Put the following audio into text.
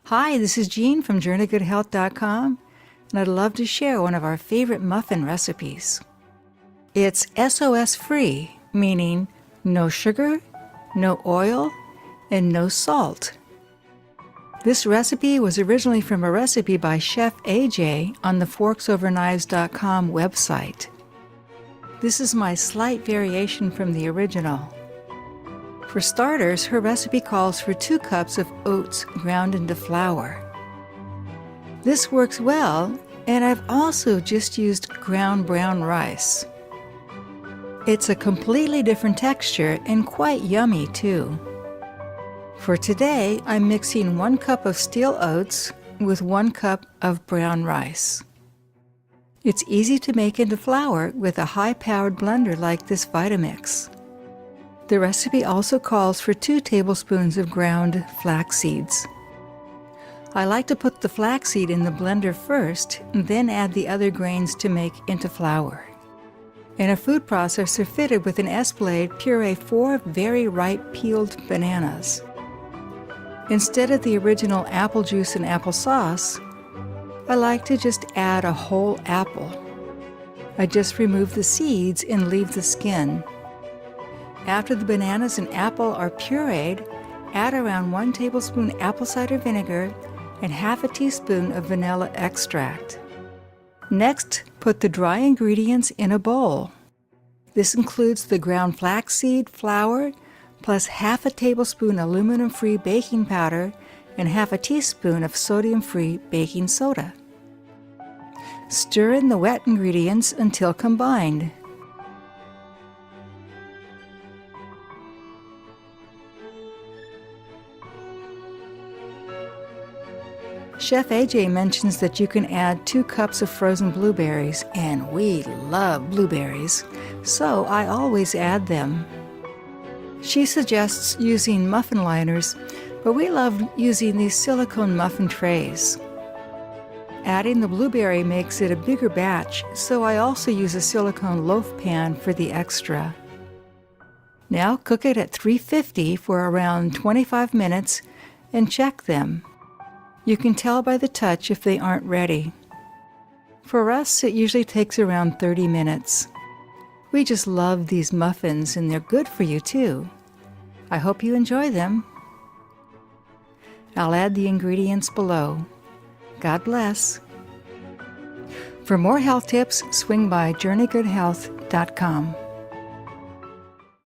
Hi, this is Jean from JourneyGoodHealth.com, and I'd love to share one of our favorite muffin recipes. It's SOS free, meaning no sugar, no oil, and no salt. This recipe was originally from a recipe by Chef AJ on the forksoverknives.com website. This is my slight variation from the original. For starters, her recipe calls for 2 cups of oats ground into flour. This works well, and I've also just used ground brown rice. It's a completely different texture and quite yummy too. For today, I'm mixing 1 cup of steel oats with 1 cup of brown rice. It's easy to make into flour with a high-powered blender like this Vitamix. The recipe also calls for 2 tablespoons of ground flax seeds. I like to put the flaxseed in the blender first, and then add the other grains to make into flour. In a food processor fitted with an S-blade, puree 4 very ripe peeled bananas. Instead of the original apple juice and applesauce, I like to just add a whole apple. I just remove the seeds and leave the skin. After the bananas and apple are pureed, add around 1 tablespoon apple cider vinegar and half a teaspoon of vanilla extract. Next, put the dry ingredients in a bowl. This includes the ground flaxseed flour, plus half a tablespoon aluminum-free baking powder and half a teaspoon of sodium-free baking soda. Stir in the wet ingredients until combined. Chef AJ mentions that you can add 2 cups of frozen blueberries, and we love blueberries, so I always add them. She suggests using muffin liners, but we love using these silicone muffin trays. Adding the blueberry makes it a bigger batch, so I also use a silicone loaf pan for the extra. Now cook it at 350 for around 25 minutes and check them. You can tell by the touch if they aren't ready. For us, it usually takes around 30 minutes. We just love these muffins, and they're good for you too. I hope you enjoy them. I'll add the ingredients below. God bless. For more health tips, swing by JourneyGoodHealth.com.